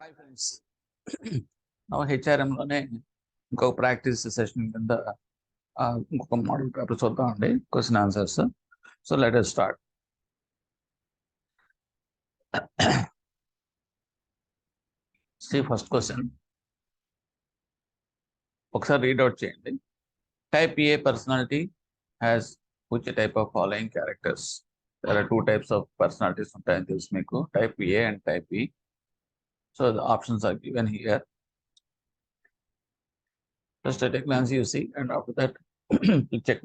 Hi friends. Now HRM లోనే ఇంకొక practice session కింద ఇంకొక మోడల్ పేపర్ చూద్దామండి, question answers. So let us start. See first question ఒకసారి రీడ్అవుట్ చేయండి. Type A personality has which type of following characters. There are 2 types of personalities ఉంటాయని తెలుసు మీకు, type A and type B. So the options are given here. Just at a glance you see, and after that you check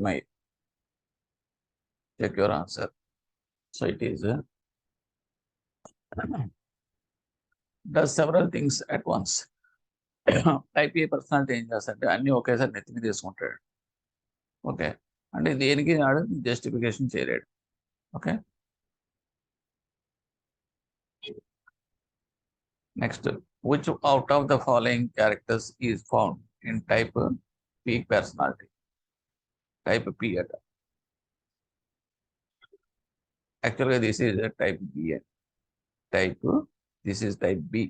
your answer. So it is does several things at once. Type A personality ఏం చేస్తాడంటే అన్ని ఒకేసారి నెత్తిని తీసుకుంటాడు. Okay, అంటే దేనికి నాడు justification చేయలేడు. Okay, next which out of the following characters is found in type P personality. Type P అట, యాక్చువల్గా దిస్ ఈజ్ టైప్ బి అని. Type this is type B,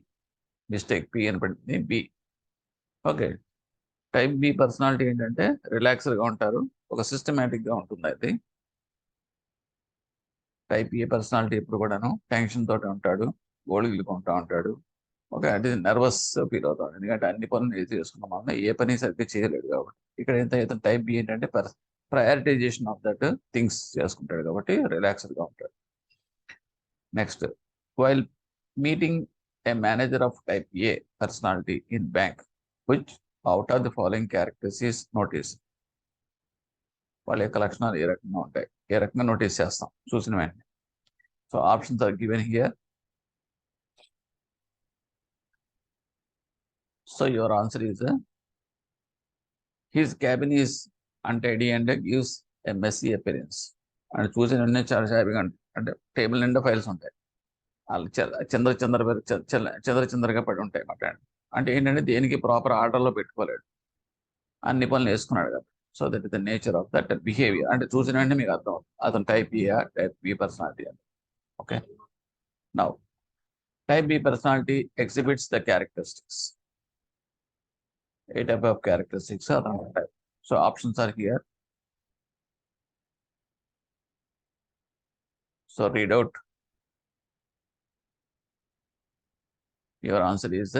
mistake P అని పడుతుంది B. Okay, type B personality ఏంటంటే రిలాక్స్డ్గా ఉంటారు, ఒక సిస్టమేటిక్గా ఉంటుంది అది. టైప్ ఏ పర్సనాలిటీ ఎప్పుడు కూడాను టెన్షన్ తోటి ఉంటాడు, గోళిగులుకుంటూ ఉంటాడు. ఓకే, అంటే నర్వస్ ఫీల్ అవుతాడు, ఎందుకంటే అన్ని పనులు చేసుకున్నాం వల్ల ఏ పని సరిగ్గా చేయలేడు కాబట్టి. ఇక్కడ ఎంత టైప్ బి ఏంటంటే ప్రయారిటైజేషన్ ఆఫ్ దట్ థింగ్స్ చేసుకుంటాడు కాబట్టి రిలాక్స్డ్గా ఉంటాడు. Next, while meeting A manager of type A personality in bank which out of the following characters is notice. వాళ్ళ యొక్క లక్షణాలు ఏ రకంగా ఉంటాయి, ఏ రకంగా నోటీస్ చేస్తాం చూసిన వెంటనే. So options are given here. So your answer is his cabin is untidy and gives a messy appearance. And చూసిన వెంటనే చాలా హ్యాపీగా అంటే టేబుల్ నిండా ఫైల్స్ ఉంటాయి, వాళ్ళు చంద్రగా పడి ఉంటాయి అన్నమాట. అంటే ఏంటంటే దేనికి ప్రాపర్ ఆర్డర్లో పెట్టుకోలేడు, అన్ని పనులు వేసుకున్నాడు కదా. So that is the nature of that behaviour. అంటే చూసిన వెంటనే మీకు అర్థం అవుతుంది అతను type A type B personality అని. Okay, now type B personality exhibits the characteristics. A type of characteristics అతను ఉంటాయి. So options are here. So read out. Your answer is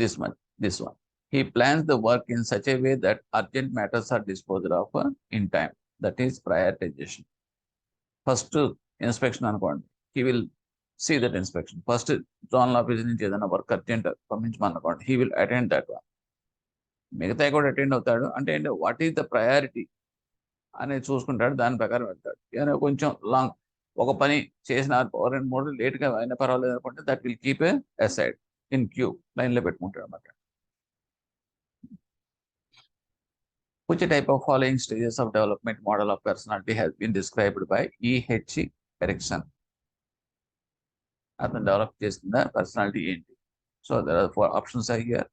this one. He plans the work in such a way that urgent matters are disposed of in time. That is prioritization. First inspection అనుకోండి, he will see that inspection. First zonal office నుంచి ఏదైనా work urgent పంపించమనుకోండి, he will attend that one. మిగతా కూడా attend అవుతాడు. అంటే ఏంటి, what is the priority అనేది చూసుకుంటాడు, దాని ప్రకారం వెళ్తాడు. ఏదైనా కొంచెం లాంగ్ ఒక పని చేసిన 2-3 లేట్గా అయినా పర్వాలేదు అనుకుంటే that will keep a aside in queue, లైన్లో పెట్టుకుంటాడు అన్నమాట. Which type of following stages of development model of personality has been described by E.H. Erikson? అతను డెవలప్ చేసిన పర్సనాలిటీ ఏంటి? So there are 4 options are here.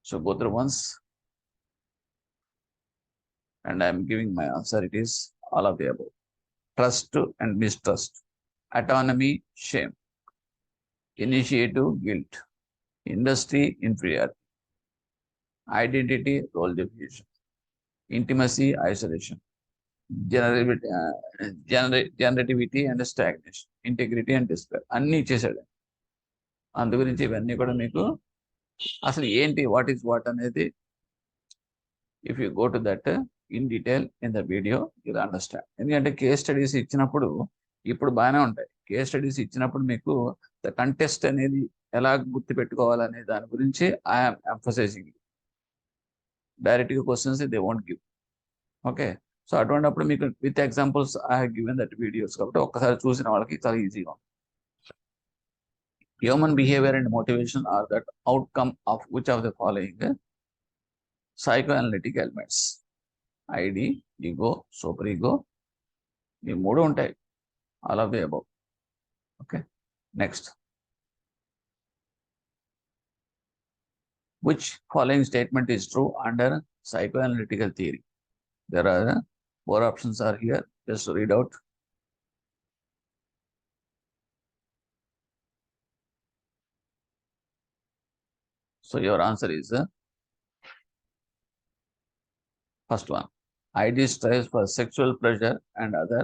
So go through once and I am giving my answer. It is all of the above. Trust and mistrust, autonomy, shame, initiative, guilt, industry, inferiority, identity, role definition, intimacy, isolation, generativity and stagnation, integrity and despair. అన్నీ ఇచ్చేసాడు. అందు గురించి ఇవన్నీ కూడా మీకు అసలు ఏంటి, what is what అనేది if you go to that in detail in the video you'll understand. ఎందుకంటే కేస్ స్టడీస్ ఇచ్చినప్పుడు ఇప్పుడు బాగానే ఉంటాయి. కేస్ స్టడీస్ ఇచ్చినప్పుడు మీకు ద కంటెస్ట్ అనేది ఎలా గుర్తుపెట్టుకోవాలనే దాని గురించి ఐఎమ్ ఎంఫసైజింగ్. డైరెక్ట్గా questions they won't give. Okay, so అటువంటిప్పుడు మీకు with examples I have given that videos, కాబట్టి ఒక్కసారి చూసిన వాళ్ళకి చాలా ఈజీగా ఉంటుంది. Human behaviour and motivation are that outcome of which of the following psychoanalytic elements? ID, ego, super ego, ఈ 3 ఉంటాయి, all of the above. Okay, next, which following statement is true under psychoanalytical theory? There are 4 options are here. Just read out. So your answer is first one. ID strives for sexual pleasure and other,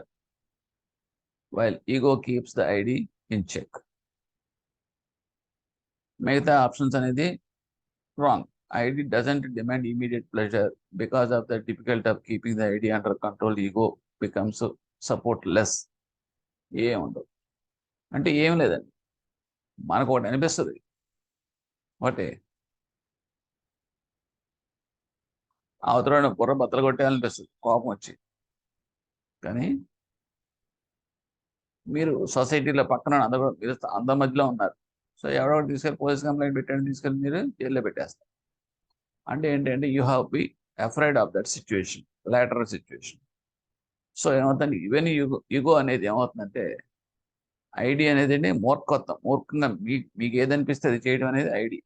while ego keeps the ID in check. మిగతా options అనేది wrong. ID doesn't demand immediate pleasure. Because of the difficulty of keeping the ID under control, ego becomes supportless. ఏం ఉండదు. అంటే ఏం లేదండి, మనకు ఒకటి అనిపిస్తుంది, ఒకటి అవతల బుర్ర బద్దలు కొట్టేయాలనిపిస్తుంది కోపం వచ్చి. కానీ మీరు సొసైటీలో పక్కన అందరూ మీరు అందరి మధ్యలో ఉన్నారు. సో ఎవరో ఒకటి తీసుకెళ్ళి పోలీస్ కంప్లైంట్ పెట్టండి, తీసుకెళ్ళి మీరు జైల్లో పెట్టేస్తారు. అంటే ఏంటంటే you have be afraid of that situation, lateral situation. So ఏమవుతుంది, ఈవెన్ యుగో అనేది ఏమవుతుందంటే, ఐడి అనేది అండి మూర్ఖంగా మీకు ఏదనిపిస్తే అది చేయడం అనేది ఐడి.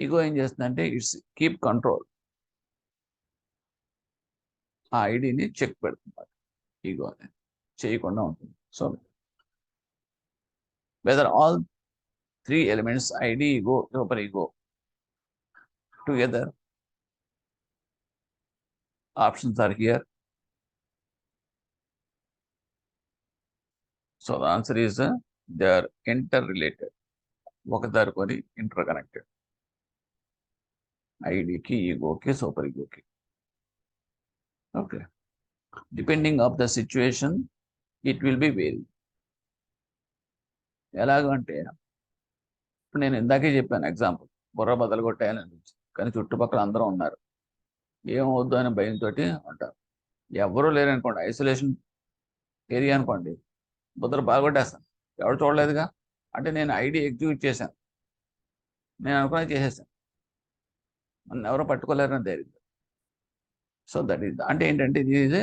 ఈగో ఏం చేస్తుందంటే ఇట్స్ కీప్ కంట్రోల్, ఆ ఐడిని చెక్ పెడుతుంది. ఈగో అనేది చేయకుండా ఉంటుంది. So whether all three elements id, ego, super ego together, options are here. So the answer is they are interrelated. ఒకదారికొని interconnected. ఐడికి, ఈగోకి, సూపర్ ఈగోకి. Okay, depending of the situation it will be vary. ఎలాగంటే ఇప్పుడు నేను ఇందాకే చెప్పాను example, బుర్ర బద్దలు కొట్టాయని అనిపించింది, కానీ చుట్టుపక్కల అందరూ ఉన్నారు, ఏమవుద్దు అని భయంతో ఉంటారు. ఎవరూ లేరనుకోండి, ఐసోలేషన్ ఏరియా అనుకోండి, బుర్ర బాగొట్టేస్తాను, ఎవరు చూడలేదుగా, అంటే నేను ఐడి ఎగ్జిక్యూట్ చేశాను, నేను అనుకున్నా చేసేసాను, నన్ను ఎవరో పట్టుకోలేరని ధైర్యం. సో దట్ ఈస్ అంటే ఏంటంటే ఇది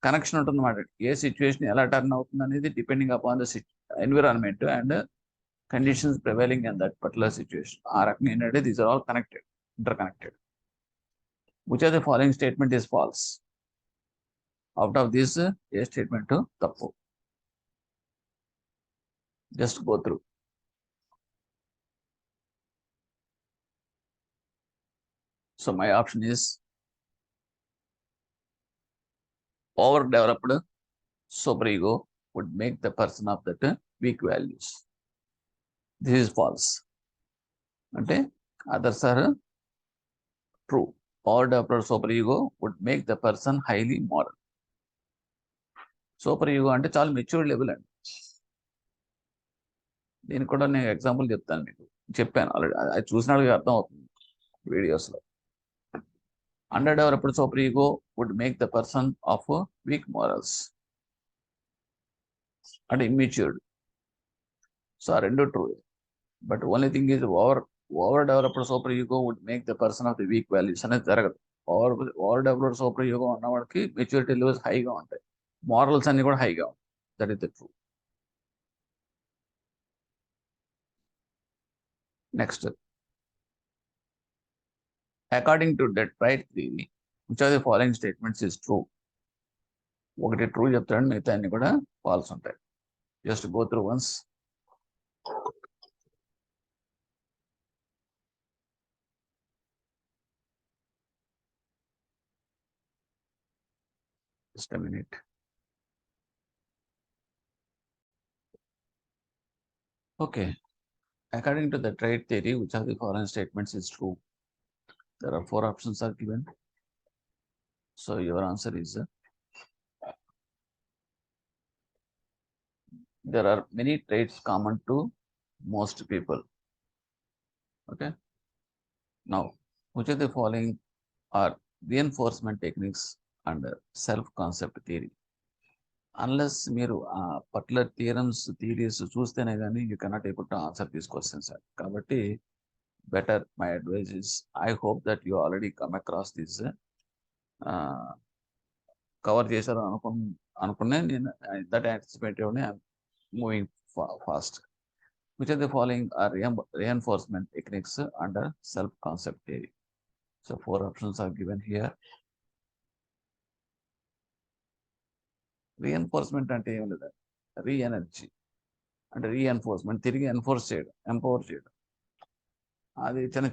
కనెక్షన్ ఉంటుంది అన్నమాట. ఏ సిచ్యువేషన్ ఎలా టర్న్ అవుతుంది అనేది depending upon the environment and conditions prevailing in that particular situation. ఆ రకంగా ఏంటంటే these are all connected, interconnected. Which are the following statement is false? Out of this a statement తప్పు? Just go through. So my option is overdeveloped superego would make the person of that weak values. This is false. అంటే others are true. Overdeveloped superego would make the person highly moral. superego అంటే చాలా matured level అండి. దీనికి కూడా నేను example చెప్తాను, మీకు చెప్పాను ఆల్రెడీ, అది చూసిన వాళ్ళకి అర్థం అవుతుంది వీడియోస్లో. Underdeveloped superego would make the person of weak morals and immature. So are రెండు true. But only thing is overdeveloped superego would make the person of the weak values అనేది జరగదు. overdeveloped superego ఉన్న వాడికి మెచ్యూరిటీ లెవెల్స్ హైగా ఉంటాయి, morals అన్ని కూడా హైగా ఉంటాయి. That is the true. Next, according to that right theory which are the following statements is true? ఒకటి ట్రూ చెప్తాడు, మిగతా అన్ని కూడా ఫాల్స్ ఉంటాయి. Just go through once. Just a minute. Okay, according to the trade theory, which of the following statements is true? There are 4 options are given. So your answer is there are many traits common to most people. Okay. Now, which of the following are reinforcement techniques under self-concept theory? Unless మీరు particular theories చూస్తేనే కానీ you cannot able to answer these questions. కాబట్టి better my advice is, I hope that you already come across this, cover చేశారు అనుకునే నేను that యాంటిసిపేటివ్ని moving fast. Which of the following are reinforcement techniques under self-concept theory? So 4 options are given here. Reinforcement అంటే ఏం లేదా, రీ-ఎనర్జీ అంటే reinforcement, తిరిగి enforce చేయడం, ఎంపవర్ చేయడం. అది చిన్న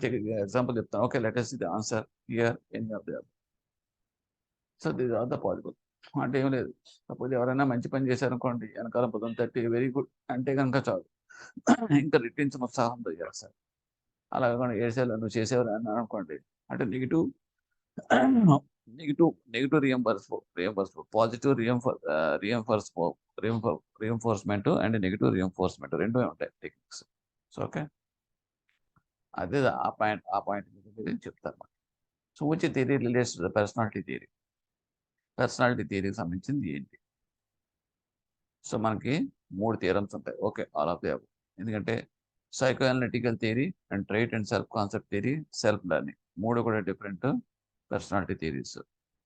ఎగ్జాంపుల్ చెప్తాను. Okay, let us see the answer here any of the above. So this are the possible. అంటే ఏం లేదు, సపోజ్ ఎవరైనా మంచి పని చేశారనుకోండి, వెనకాల పొద్దున తట్టి వెరీ గుడ్ అంటే కనుక చాలు, ఇంకా రెట్టించిన ఉత్సాహంతో చేస్తారు. అలా కాకుండా ఏడ్చేయాలి నువ్వు చేసేవారు అని అనుకోండి, అంటే negative negative positive reinforcement and negative reinforcement రెండూ ఉంటాయి టెక్నిక్స్. సో ఓకే, అదే ఆ పాయింట్ గురించి చెప్తాను. So which theory relates to the personality theory. Personality థియరీకి సంబంధించింది ఏంటి? సో మనకి 3 థియరమ్స్ ఉంటాయి. Okay, all of the above. ఎందుకంటే psychoanalytical theory and trait and self concept theory, self learning, 3 కూడా different personality theories.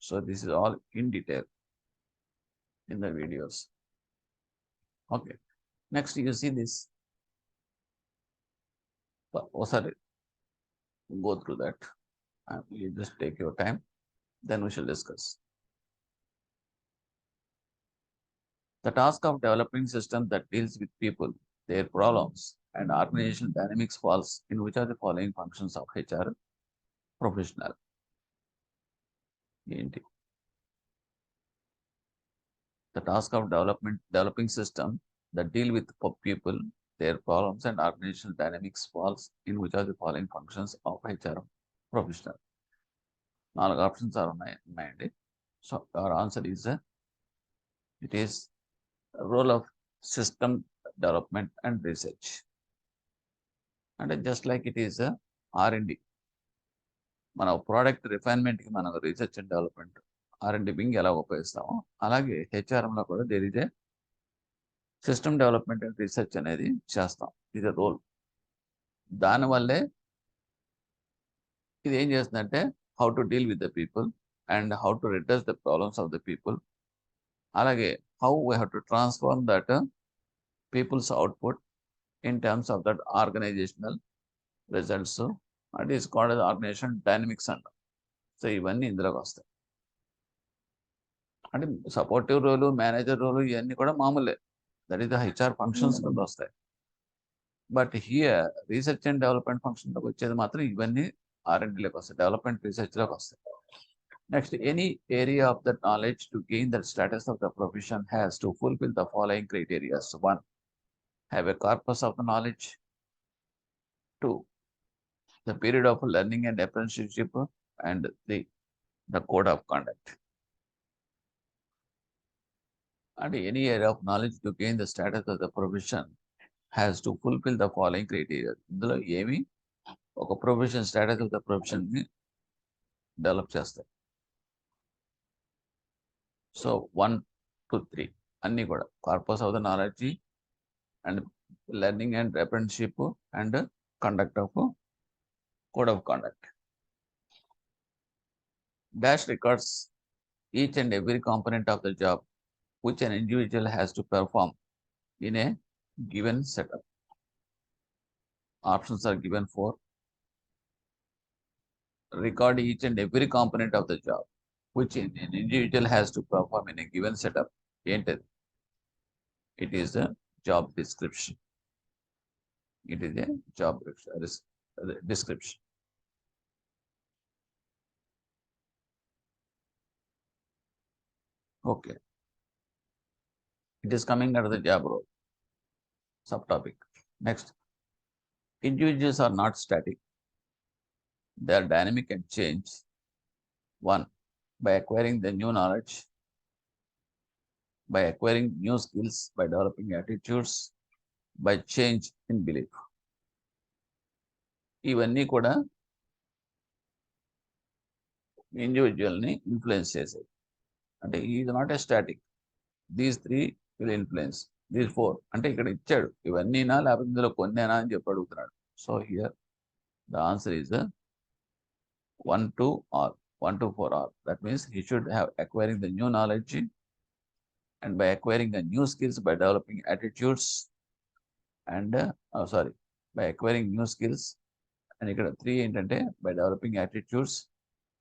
So this is all in detail in the videos. Okay, next you see this. ఒకసారి go through that and you just take your time, then we shall discuss. The task of developing system that deals with people, their problems and organizational dynamics falls in which are the following functions of HR professional. The task of developing system that deal with people, their problems and organizational dynamics falls in which are the following functions of HR professional. 4 options are ఉన్నాయండి. So our answer is it is role of system development and research. And just like it is R&D, మన product రిఫైన్మెంట్కి మనం research and development R&D Bing ఎలా ఉపయోగిస్తామో, అలాగే హెచ్ఆర్ఎంలో కూడా there is a system development and research అనేది చేస్తాం. ఇది role. దానివల్లే ఇది ఏం చేస్తుందంటే how to deal with the people and how to redress the problems of the people, అలాగే how we have to transform that people's output in terms of that organisational results. And is called as organisation dynamics అంటాం. So ఇవన్నీ ఇందులోకి వస్తాయి. అంటే supportive రోలు, manager రోలు ఇవన్నీ కూడా మామూలే, that is the HR functions కింద వస్తాయి. But here research and development ఫంక్షన్లోకి వచ్చేది మాత్రం ఇవన్నీ R&Dలోకి వస్తాయి, డెవలప్మెంట్ రీసెర్చ్లోకి వస్తాయి. Next, any area of the knowledge to gain the status of the profession has to fulfil the following criterias. 1, have a corpus of the knowledge. 2, the period of learning and apprenticeship, and the code of conduct. And any area of knowledge to gain the status of the profession has to fulfill the following criteria. ఇందులో ఏమి ఒక profession status of the profession ని develop చేస్తాయి. So 1 to 3 అన్ని కూడా corpus of the knowledge and learning and apprenticeship and conduct of code of conduct. Dash records each and every component of the job which an individual has to perform in a given setup. Options are given for. Record each and every component of the job which an individual has to perform in a given setup. It is a job description. It is a job description. Okay. It is coming under the job role subtopic. Next, individuals are not static. They are dynamic and change. 1, by acquiring the new knowledge, by acquiring new skills, by developing attitudes, by change in belief. ఇవన్నీ కూడా ఇండివిజువల్ని influence చేసేది. అంటే is not a static. These 3 will influence. These 4 అంటే ఇక్కడ ఇచ్చాడు ఇవన్నీనా లేకపోతే ఇందులో కొన్నేనా అని చెప్పి అడుగుతున్నాడు. So here the answer is 1 to 4 all. That means he should have acquiring the new knowledge, and by acquiring the new skills, by developing attitudes, and by acquiring new skills, and ఇక్కడ 3 ఏంటంటే by developing attitudes,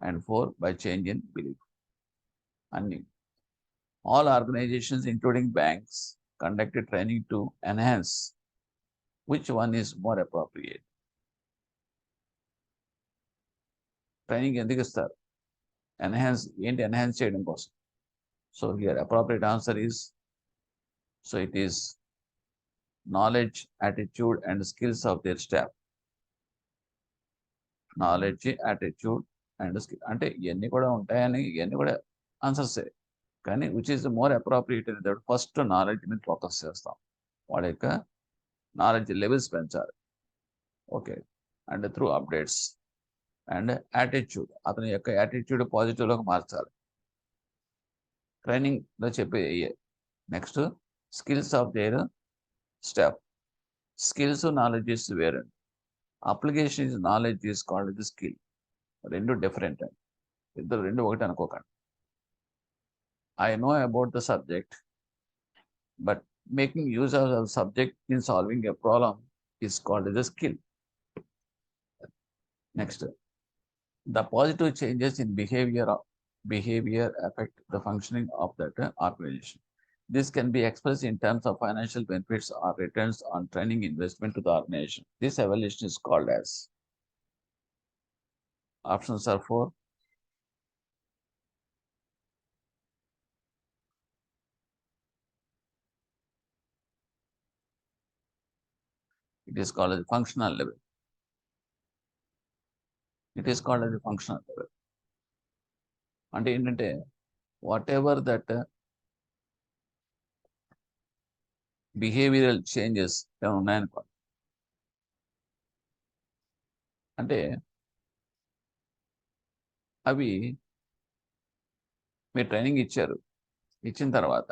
and 4 by change in belief. అన్ని all organizations including banks conducted training to enhance. Which one is more appropriate? Training ఎందుకు ఇస్తారు? Enhance చేయడం కోసం. So here appropriate answer is, so it is knowledge, attitude and skills of their staff. Knowledge, attitude and skill అంటే ఇవన్నీ కూడా ఉంటాయని, ఇవన్నీ కూడా ఆన్సర్సే. కానీ విచ్ ఈస్ మోర్ అప్రోప్రియేట్ అనేది ఫస్ట్ నాలెడ్జ్ మీద ఫోకస్ చేస్తాం. వాళ్ళ యొక్క నాలెడ్జ్ లెవెల్స్ పెంచాలి. Okay, and through updates. And attitude, అతని యొక్క యాటిట్యూడ్ పాజిటివ్లోకి మార్చాలి. ట్రైనింగ్లో చెప్పే. Next skills of their staff. Skills, knowledge is వేరే. Application is knowledge is called the skill. రెండు డిఫరెంట్ అండి. ఇద్దరు రెండు ఒకటి అనుకోకండి. I know about the subject, but making use of the subject in solving a problem is called as a skill. Next, the positive changes in behavior affect the functioning of that organization. This can be expressed in terms of financial benefits or returns on training investment to the organization. This evaluation is called as. Options are 4. It is called as functional level. It is called as a functional level. అంటే ఏంటంటే whatever that behavioural changes ఏమైనా ఉన్నాయనుకో, అంటే అవి మీరు training ఇచ్చారు, ఇచ్చిన తర్వాత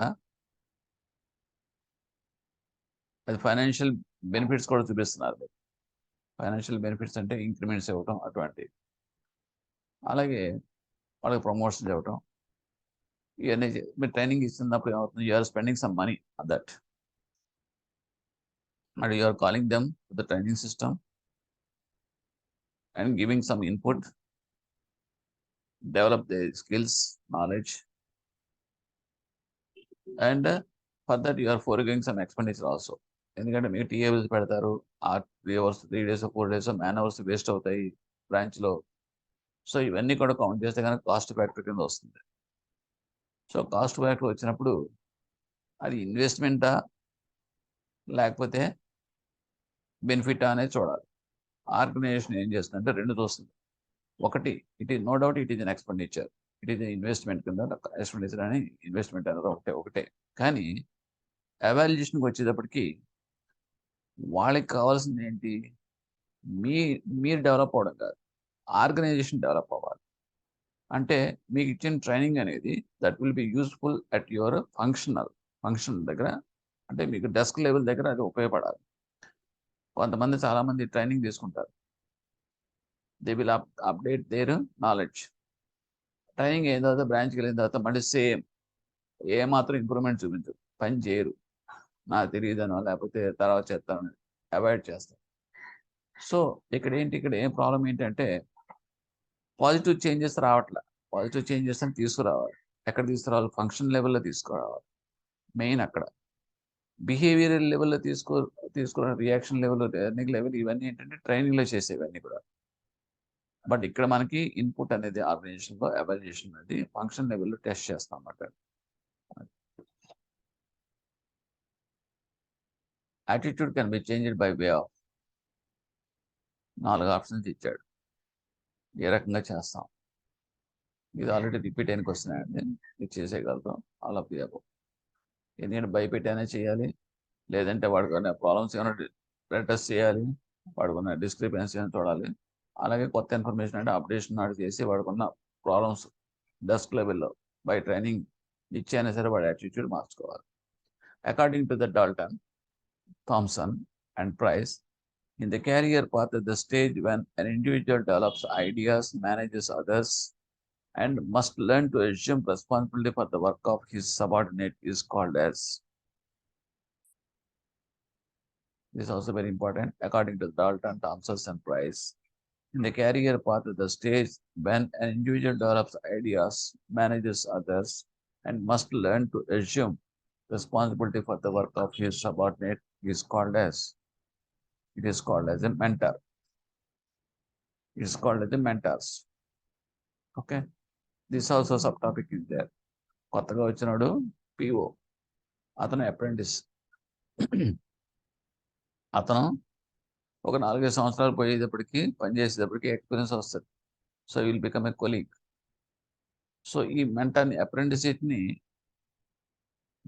అది ఫైనాన్షియల్ బెనిఫిట్స్ కూడా చూపిస్తున్నారు. ఫైనాన్షియల్ బెనిఫిట్స్ అంటే ఇంక్రిమెంట్స్ ఇవ్వటం అటువంటివి, అలాగే వాళ్ళకి ప్రమోషన్స్ ఇవ్వటం, ఇవన్నీ మీరు ట్రైనింగ్ ఇస్తున్నప్పుడు ఏమవుతుంది, you are spending some money on that and you are calling them the training system and giving some input, develop the skills, knowledge, and for that you are forgoing some expenditure also. ఎందుకంటే మీకు టీఏబుల్స్ పెడతారు, ఆ 3 hours 3 days 4 days man hours waste అవుతాయి బ్రాంచ్లో. So ఇవన్నీ కూడా count చేస్తే కనుక కాస్ట్ ఫ్యాక్టర్ కింద వస్తుంది. సో కాస్ట్ ఫ్యాక్టర్ వచ్చినప్పుడు అది ఇన్వెస్ట్మెంటా లేకపోతే బెనిఫిటా అనేది చూడాలి. ఆర్గనైజేషన్ ఏం చేస్తుందంటే రెండు చూస్తుంది. ఒకటి, it is no doubt it is an expenditure, it is investment కింద ఎక్స్పెండిచర్ అని ఇన్వెస్ట్మెంట్ అనేది ఒకటే. కానీ ఎవాల్యుయేషన్కి వచ్చేటప్పటికి వాళ్ళకి కావాల్సింది ఏంటి, మీరు డెవలప్ అవ్వడం కాదు, ఆర్గనైజేషన్ డెవలప్ అవ్వాలి. అంటే మీకు ఇచ్చిన ట్రైనింగ్ అనేది that will be useful at your function దగ్గర, అంటే మీకు డెస్క్ లెవెల్ దగ్గర అది ఉపయోగపడాలి. కొంతమంది చాలామంది ట్రైనింగ్ తీసుకుంటారు, they will update their knowledge. Training అయిన తర్వాత బ్రాంచ్కి వెళ్ళిన తర్వాత మళ్ళీ సేమ్, ఏమాత్రం ఇంప్రూవ్మెంట్ చూపించరు, పని చేయరు, నాకు తెలియదనో లేకపోతే తర్వాత చేస్తాను, అవాయిడ్ చేస్తాను. సో ఇక్కడ ఏం ప్రాబ్లం ఏంటంటే పాజిటివ్ చేంజెస్ రావట్లే. పాజిటివ్ చేంజెస్ అని తీసుకురావాలి. ఎక్కడ తీసుకురావాలి, ఫంక్షన్ లెవెల్లో తీసుకురావాలి. మెయిన్ అక్కడ బిహేవియరల్ లెవెల్లో తీసుకున్న రియాక్షన్ లెవెల్, లెర్నింగ్ లెవెల్, ఇవన్నీ ఏంటంటే ట్రైనింగ్లో చేసేవన్నీ కూడా. బట్ ఇక్కడ మనకి ఇన్పుట్ అనేది ఆర్గనైజేషన్లో ఎవాల్యుయేషన్ అనేది ఫంక్షన్ లెవెల్లో టెస్ట్ చేస్తాం అన్నమాట. Attitude can be changed by way of. 4 options ఇచ్చాడు, ఏ రకంగా చేస్తాం. ఇది ఆల్రెడీ రిపీట్ అయినకి వస్తున్నాయండి, ఇది చేసేయగలుగుతాం ఆల్ ఆఫ్ ది అబౌవ్. ఎందుకంటే భయపెట్టైనా చేయాలి, లేదంటే వాడుకున్న ప్రాబ్లమ్స్ ఏమైనా అడ్రస్ చేయాలి, వాడుకున్న డిస్క్రిపెన్సీ అని చూడాలి, అలాగే కొత్త ఇన్ఫర్మేషన్ అంటే అప్డేషన్ నాడు చేసి వాడుకున్న ప్రాబ్లమ్స్ డెస్క్ లెవెల్లో బై ట్రైనింగ్ ఇచ్చైనా సరే వాడి యాటిట్యూడ్ మార్చుకోవాలి. According to the Dalton, Thomson and Price, in the career path at the stage when an individual develops ideas, manages others, and must learn to assume responsibility for the work of his subordinate is called as. This is also very important. According to Dalton, Thomson, and Price, in the career path at the stage when an individual develops ideas, manages others, and must learn to assume responsibility for the work of his subordinate is called as. It is called as a mentor. It is called as the mentors. Okay, this also sub topic is there. కొత్తగా వచ్చినాడు PO, అతను apprentice. అతను ఒక 4-5 సంవత్సరాలు పోయేటప్పటికి పనిచేసేటప్పటికి experience వస్తుంది. So will become a colleague. సో ఈ మెంటర్ని, అప్రెంటిస్ని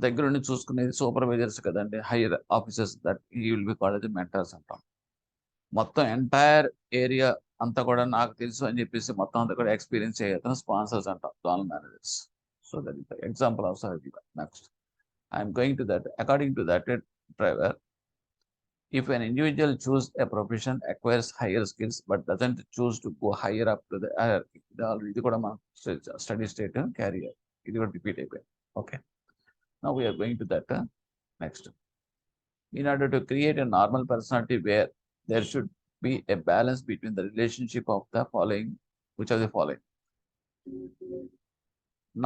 దగ్గర నుండి చూసుకునేది సూపర్వైజర్స్ కదండి, హైయర్ ఆఫీసర్స్, దట్ ఈ will be called as mentors అంటాం. మొత్తం ఎంటైర్ ఏరియా అంతా కూడా నాకు తెలుసు అని చెప్పేసి మొత్తం అంతా కూడా ఎక్స్పీరియన్స్ అయ్యేతను స్పాన్సర్స్ అంటాం, zonal managers. So that is the example of service. Next I'm going to that. According to that driver, if an individual choose a profession, acquires higher skills but doesn't choose to go higher up to the hierarchy, ఇది కూడా మన steady state carrier, ఇది కూడా repeat అయిపోయింది. Okay, now we are going to that next. In order to create a normal personality where there should be a balance between the relationship of the following, which are the following.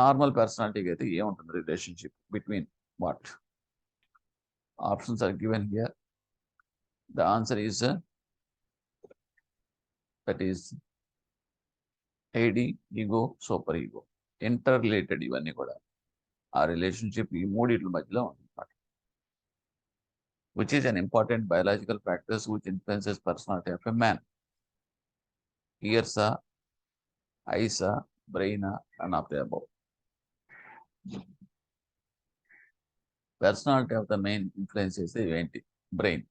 Normal personality అయితే ఏముంటుంది? Relationship between what? Options are given here. The answer is that is AD, ego, super ego. Interrelated ఇవన్నీ కూడా ఆ relationship ఈ మూడిట్ల మధ్యలో ఉంటుంది. Which is an important biological factors which influences personality of a man. Ears, eyes, brain, none of the above. Personality of the main influences ఏంటి? Brain.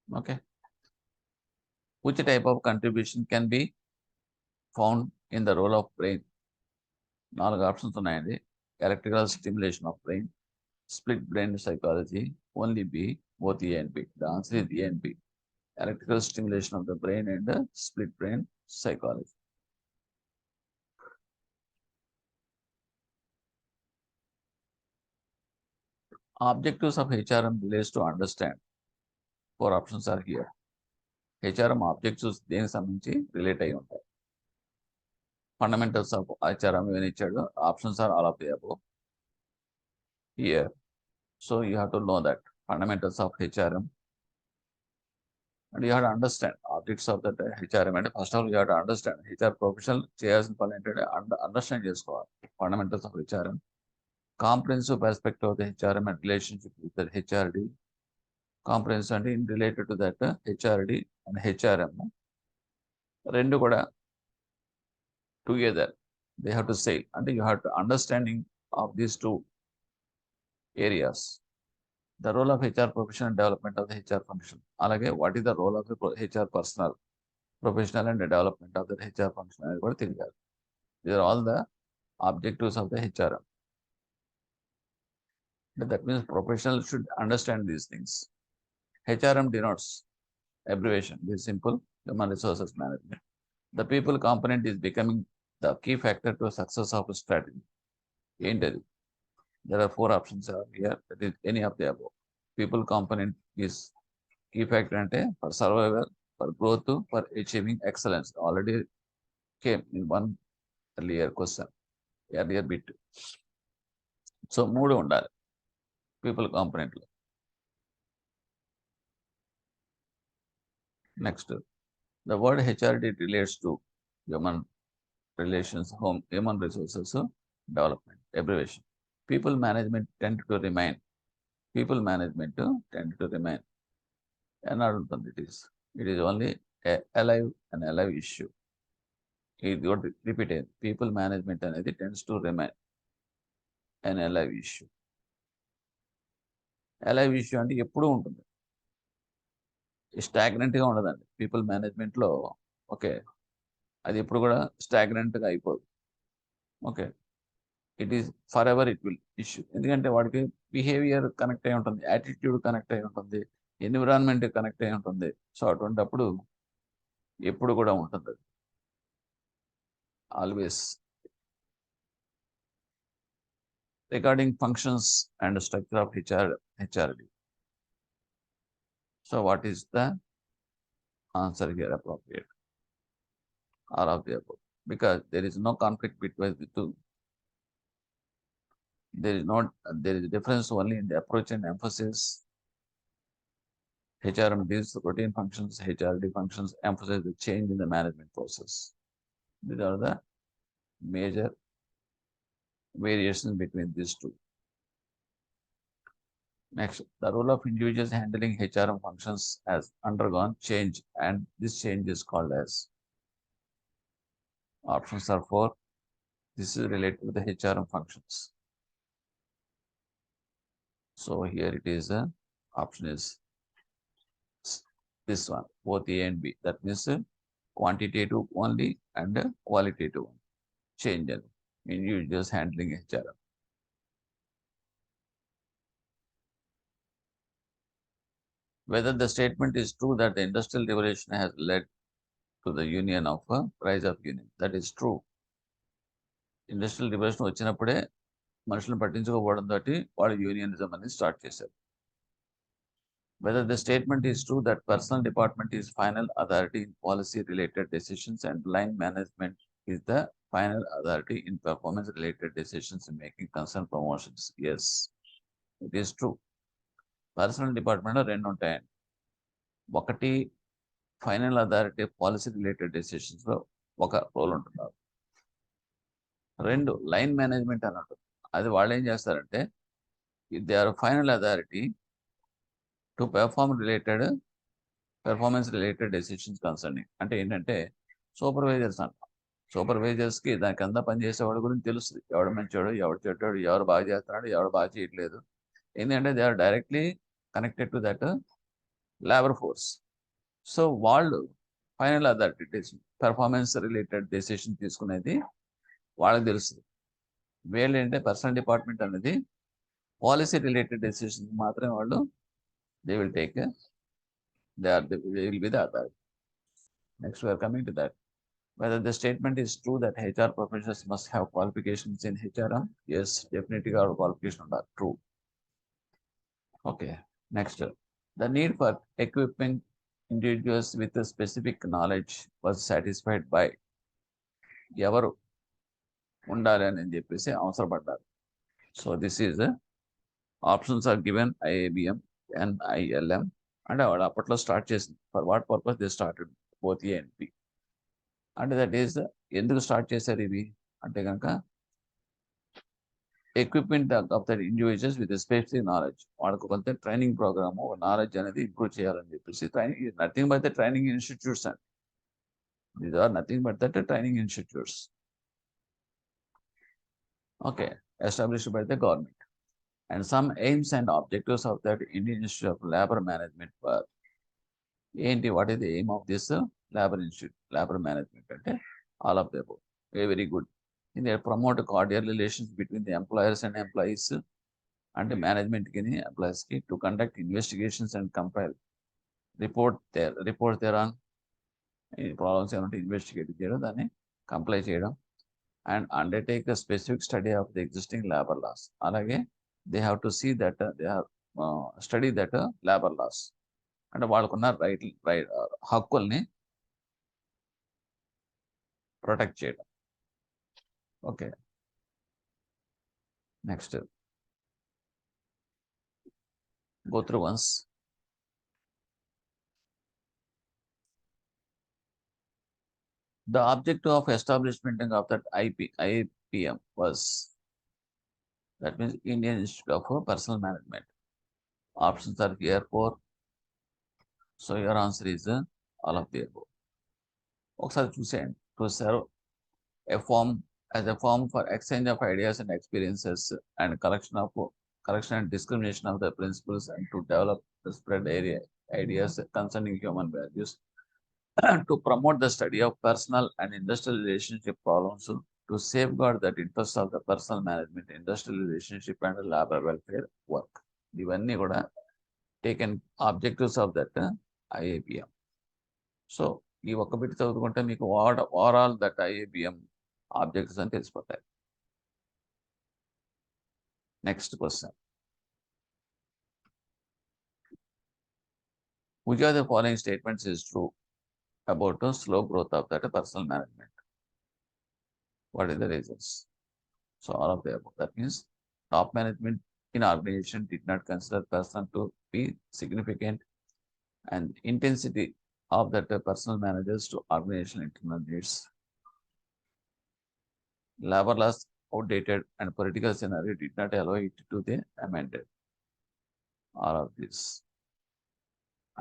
Okay. Which type of contribution can be found in the role of brain? 4 options ఉన్నాయండి. Electrical stimulation of brain, split brain psychology, only B, both A and B. The answer is A and B. Electrical stimulation of the brain and split brain psychology. Objectives of HRM relates to understand. 4 options are here. HRM objectives దేనికి సంబంధించి relate అయి ఉంటాయి. Fundamentals of HRM ఏమని ఇచ్చాడు? Options are all of the above here. So you have to know that fundamentals of HRM, and you have to understand objects of that HRM. And first of all, you have to understand HR professional చేయాల్సిన పని ఏంటంటే understand చేసుకోవాలి fundamentals of HRM. Comprehensive perspective of the HRM and relationship with the HRD. Comprehensive and in related to that HRD and HRM, రెండు కూడా together they have to say, and you have to understanding of these two areas. The role of HR professional and development of the HR function. Alage, what is the role of the HR personnel, professional and the development of the HR function? These are all the objectives of the HRM. But that means professionals should understand these things. HRM denotes abbreviation. This is simple, human resources management. The people component is becoming the key factor to success of a strategy. There are 4 options here. That is any of the above. People component is key factor ante for survival, for growth, for achieving excellence. Already came in one earlier question, earlier bit. So 3 ఉండాలి people component లో. Next, the word HRD relates to human relations, human resources development, abbreviation. People management tend to remain. People management tend to remain. It is only an alive issue. It got repeated. People management అనేది tends to remain an alive issue. Alive issue అంటే ఎప్పుడూ ఉంటుంది, స్టాగ్నెంట్గా ఉండదండి. People మేనేజ్మెంట్లో okay, అది ఎప్పుడు కూడా స్టాగ్నెంట్గా అయిపోదు. Okay, it is for ever it will issue. ఎందుకంటే వాడికి బిహేవియర్ కనెక్ట్ అయి ఉంటుంది, యాటిట్యూడ్ కనెక్ట్ అయి ఉంటుంది, ఎన్విరాన్మెంట్ కనెక్ట్ అయి ఉంటుంది. సో అటువంటిప్పుడు ఎప్పుడు కూడా ఉంటుంది అది always. Regarding functions and structure of HRD. So what is the answer here appropriate? All of the above, because there is no conflict between the two. There is a difference only in the approach and emphasis. HRM deals with routine functions, HRD functions emphasize the change in the management process. These are the major variations between these two. Next, the role of individuals handling HRM functions has undergone change, and this change is called as. Options are 4. This is related to the HRM functions. So here it is, option is this one, both A and B. That means quantitative only and qualitative change in individuals handling HRM. Whether the statement is true that the industrial revolution has led to the union of rise of union. That is true. Industrial revolution వచ్చినప్పుడే మనుషులను పట్టించుకోవడం తోటి వాళ్ళు యూనియనిజం అనేది start చేశారు. Whether the statement is true that personal department is final authority in policy related decisions and line management is the final authority in performance related decisions in making concern promotions. Yes, it is true. Personal department లో రెండు ఉంటాయండి. ఒకటి final authority policy related decisions లో ఒక role ఉంటున్నారు. రెండు line management అని ఉంటుంది. అది వాళ్ళు ఏం చేస్తారంటే they are final authority to performance related decisions concerning. అంటే ఏంటంటే సూపర్వైజర్స్ అంట. సూపర్వైజర్స్కి దానికి అంతా పనిచేసేవాడి గురించి తెలుస్తుంది. ఎవడు మంచివాడు, ఎవడు చెడ్డాడు, ఎవరు బాగా చేస్తున్నాడు, ఎవరు బాగా చేయట్లేదు. ఏంటంటే they are directly connected to that labour force. So వాళ్ళు final authority performance related decision తీసుకునేది వాళ్ళకి తెలుస్తుంది. వీళ్ళు ఏంటంటే పర్సనల్ డిపార్ట్మెంట్ అనేది పాలసీ రిలేటెడ్ డెసిషన్ మాత్రమే వాళ్ళు they will take, they will be the authority. Next we are coming to that. Whether the statement is true that HR professionals must have qualifications in HRM. Yes, definitely our qualifications are true. Okay, next, the need for equipping individuals with a specific knowledge was satisfied by ఎవరు ఉండాలి అని చెప్పేసి అవసరపడ్డారు. So this is options are given IABM, NILM. అంటే వాడు అప్పట్లో start చేసింది. For what purpose they started both A and B. అంటే దట్ ఈస్ ఎందుకు స్టార్ట్ చేశారు ఇవి అంటే కనుక equipment of that individuals with specific knowledge. వాళ్ళకు కొంత ట్రైనింగ్ ప్రోగ్రాము నాలెడ్జ్ అనేది ఇంప్రూవ్ చేయాలని చెప్పేసి training, nothing but the training institutes అండి. These are nothing but that training institutes. Okay, established by the government. And some aims and objectives of that Indian Institute of Labor Management were. What is the aim of this Labor Institute, Labor Management? All of the above. Very, very good. They promote cordial relations between the employers and employees and the management employees to conduct investigations and compile report thereon problems investigate then comply చేయడం and undertake a specific study of the existing labor laws. Alage they have to see that they have study that labor laws and వాళ్ళకున్న right హక్కుల్ని protect చేయడం. Okay, next go through once. The objective of establishment of that IAPM was, that means Indian Institute of Personnel Management. Options are here 4. So your answer is all of the above. ఒకసారి చూసేయండి. To serve as a form for exchange of ideas and experiences and correction and discrimination of the principles, and to develop the spread ideas concerning human values, to promote the study of personal and industrial relationship problems, to safeguard that interests of the personal management, industrial relationship and labor welfare work. ఇవన్నీ కూడా taken objectives of that IAPM. So ఈ ఒక్క bit చదువుకుంటే మీకు overall that IAPM objectives అని తెలిసిపోతాయి. Next question, which of the following statements is true about the slow growth of that personal management? What is the reasons? So all of the above. That means top management in organization did not consider person to be significant, and intensity of that personal managers to organizational internal needs. labor laws outdated and political scenario did not allow it to be amended. All of this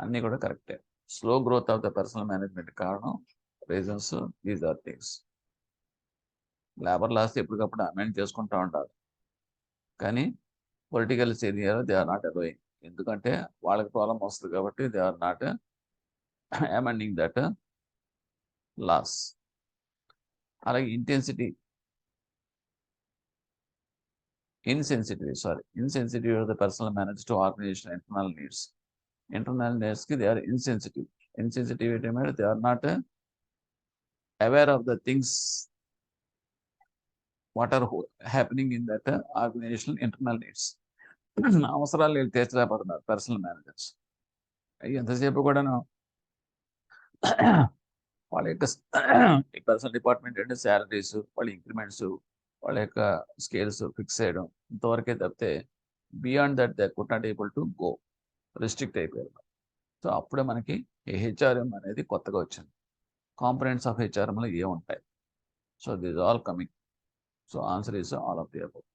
అన్నీ కూడా కరెక్టే. Slow growth of the personnel management కారణం reasons these are things. Labour laws ఎప్పటికప్పుడు amend చేసుకుంటూ ఉంటారు, కానీ political senior they are not allowing. ఎందుకంటే వాళ్ళకి ప్రాబ్లం వస్తుంది కాబట్టి they are not amending that laws. అలాగే insensitive of the personal manager to organizational internal needs. Internal needs ki they are insensitive. Insensitivity means they are not aware of the things what are happening in that organizational internal needs. అవసరాలు తీర్చలేకపోతున్నారు personal managers. ఎంతసేపు కూడాను వాళ్ళ యొక్క personal department అంటే salaries, వాళ్ళ increments, వాళ్ళ యొక్క scales fix చేయడం ఇంతవరకే తప్పితే beyond that they could not able to go, restrict అయిపోయారు. సో అప్పుడే మనకి హెచ్ఆర్ఎం అనేది కొత్తగా వచ్చింది. కాంపనెంట్స్ ఆఫ్ హెచ్ఆర్ఎంలో ఏముంటాయి? So this all coming. So answer is all of the above.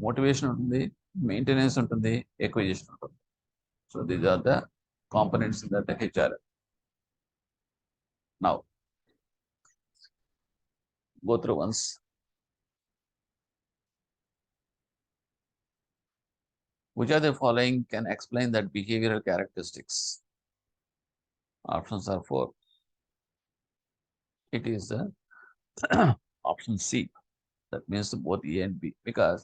Motivation ఉంటుంది, మెయింటెనెన్స్ ఉంటుంది, ఎక్విజిషన్ ఉంటుంది. So these are the components in that HRM. Now go through once. Which of the following can explain that behavioral characteristics? Options are 4. It is the option C. That means both A and B, because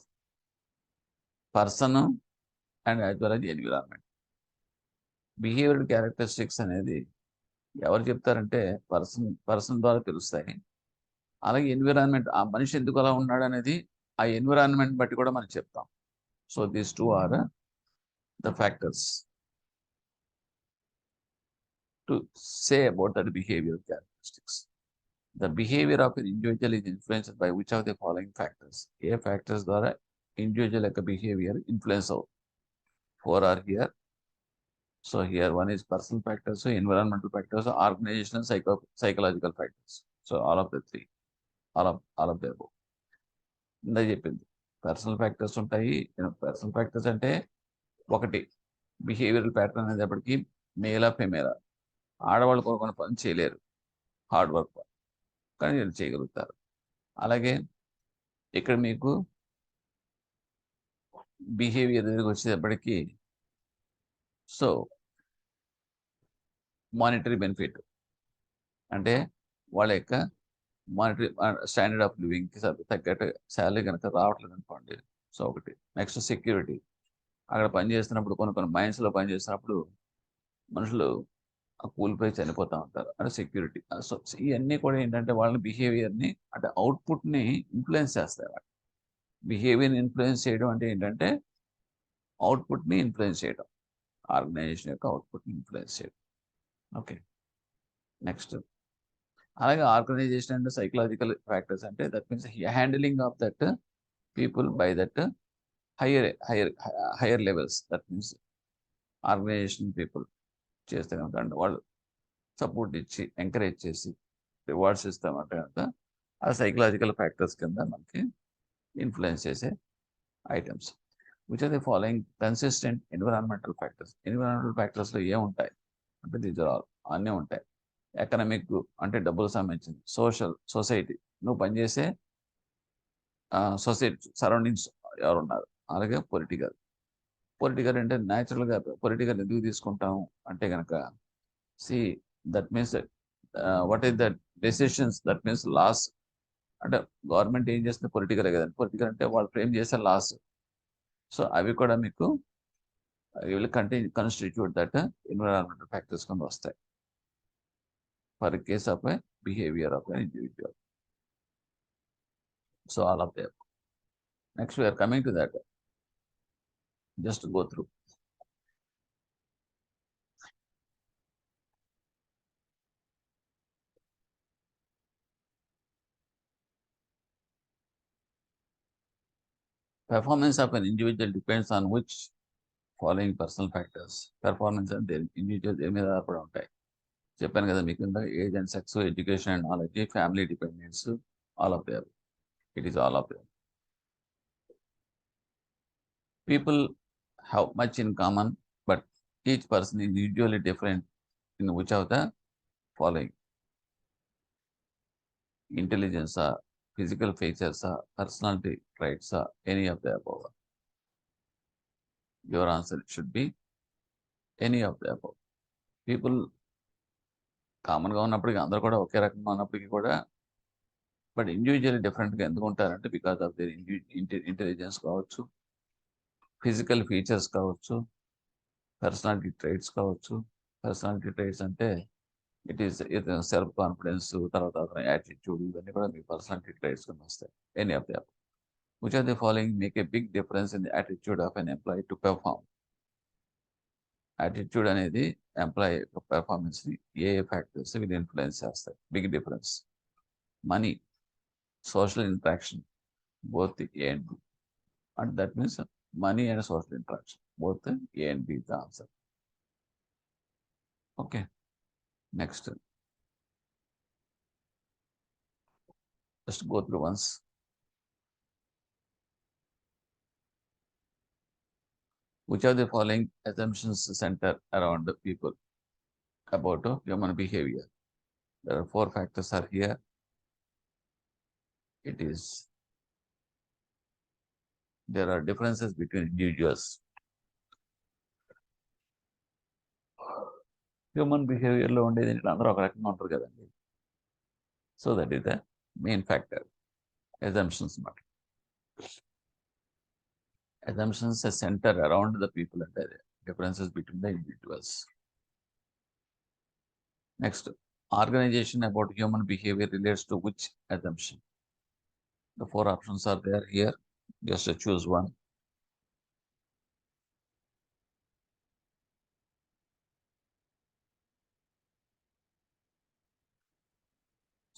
person and as well as environment. Behavioral characteristics అనేది ఎవరు చెప్తారంటే person ద్వారా తెలుస్తాయి. అలాగే environment, ఆ మనిషి ఎందుకు అలా ఉన్నాడు అనేది ఆ ఎన్విరాన్మెంట్ బట్టి కూడా మనం చెప్తాం. So these two are the factors to say about that behavioural characteristics. The behavior of an individual is influenced by which of the following factors? A factors ద్వారా ఇండివిజువల్ యొక్క బిహేవియర్ ఇన్ఫ్లుయెన్స్ అవుతుంది? 4 are here. So here one is personal factors, so environmental factors, organizational, psychological factors. So all of the three, all of the above. ఇందా చెప్పింది personal factors ఉంటాయి. Personal factors అంటే ఒకటి behavioural pattern అనేటప్పటికీ మేలా ఫెమేలా, ఆడవాళ్ళు కొన్ని పని చేయలేరు, హార్డ్ వర్క్, కానీ వీళ్ళు చేయగలుగుతారు. అలాగే ఇక్కడ మీకు బిహేవియర్ దగ్గరికి వచ్చేటప్పటికీ సో మానిటరీ బెనిఫిట్ అంటే వాళ్ళ యొక్క మానిటరీ స్టాండర్డ్ ఆఫ్ లివింగ్కి తగ్గట్టు శాలరీ కనుక రావట్లేదు అనుకోండి. సో ఒకటి. నెక్స్ట్ సెక్యూరిటీ, అక్కడ పనిచేస్తున్నప్పుడు కొన్ని మైన్స్లో పనిచేస్తున్నప్పుడు మనుషులు కూలిపోయి చనిపోతూ ఉంటారు, అంటే సెక్యూరిటీ. సో ఇవన్నీ కూడా ఏంటంటే వాళ్ళని బిహేవియర్ని అంటే అవుట్పుట్ని ఇన్ఫ్లుయెన్స్ చేస్తాయి. వాళ్ళు బిహేవియర్ని ఇన్ఫ్లుయెన్స్ చేయడం అంటే ఏంటంటే అవుట్పుట్ని ఇన్ఫ్లుయెన్స్ చేయడం, ఆర్గనైజేషన్ యొక్క అవుట్పుట్ని ఇన్ఫ్లుయెన్స్ చేయడం. Okay, next. అలాగే ఆర్గనైజేషన్ అండ్ సైకలాజికల్ ఫ్యాక్టర్స్ అంటే that means handling of that people by that higher levels. That means organisation people చేస్తే కనుక వాళ్ళు సపోర్ట్ ఇచ్చి ఎంకరేజ్ చేసి రివార్డ్స్ ఇస్తామంటే కనుక ఆ సైకలాజికల్ ఫ్యాక్టర్స్ కింద మనకి ఇన్ఫ్లుయెన్స్ చేసే items. Which are the following consistent environmental factors? Environmental ఫ్యాక్టర్స్లో ఏముంటాయి అంటే దీస్ ఆర్ ఆల్ అన్నీ ఉంటాయి. ఎకనామిక్ అంటే డబ్బులకు సంబంధించింది, సొసైటీ, నువ్వు పనిచేసే సొసైటీ సరౌండింగ్స్ ఎవరున్నారు. అలాగే పొలిటికల్ అంటే న్యాచురల్గా పొలిటికల్ ఎందుకు తీసుకుంటాము అంటే కనుక that means what is that decisions, that means laws. అంటే గవర్నమెంట్ ఏం చేస్తుంది పొలిటికల్ కదండి. పొలిటికల్ అంటే వాళ్ళు ఫ్రేమ్ చేసే లాస్. సో అవి కూడా మీకు will constitute that environmental factors కింద వస్తాయి for case of a behaviour of an individual. So all of there. Next we are coming to that. Just go through. Performance of an individual depends on which following personal factors? Performance and their individual దేని మీద ఆధారపడి ఉంటాయి. చెప్పాను కదా మీకు, age and sex, education and knowledge, family dependence, all of there. It is all of them. People have much in common, but each person is usually different in which of the following: intelligence, physical features, personality traits, any of the above. Your answer should be any of the above. People కామన్గా ఉన్నప్పటికీ అందరూ కూడా ఒకే రకంగా ఉన్నప్పటికీ కూడా but individually డిఫరెంట్గా ఎందుకు ఉంటారంటే బికాస్ ఆఫ్ దేర్ ఇంటెలిజెన్స్ కావచ్చు, ఫిజికల్ ఫీచర్స్ కావచ్చు, పర్సనాలిటీ ట్రైట్స్ కావచ్చు. పర్సనాలిటీ ట్రైట్స్ అంటే ఇట్ ఈస్ సెల్ఫ్ కాన్ఫిడెన్స్, తర్వాత యాటిట్యూడ్, ఇవన్నీ కూడా మీ పర్సనాలిటీ ట్రైట్స్ కింద వస్తాయి. Any of the above. Which are the following make a big difference in the attitude of an employee to perform? Attitude అనేది employee యొక్క పెర్ఫార్మెన్స్ని ఏ ఫ్యాక్టర్స్ విల్ ఇన్ఫ్లుయెన్స్ చేస్తాయి? Big difference. Money, social interaction, both the A and B. And that means money and social interaction, both the A and B is the answer. Okay. Next. Just go through once. Which of the following assumptions center around the people about human behavior? There are 4 factors are here. It is, there are differences between individuals. Human బిహేవియర్లో ఉండేది అందరూ ఒక రకంగా ఉంటారు కదండి. So that is the main factor. assumptions మాట. Assumptions center around the people and the differences between the individuals. Next, organization about human behavior relates to which assumption? The 4 options are there here. Just choose one.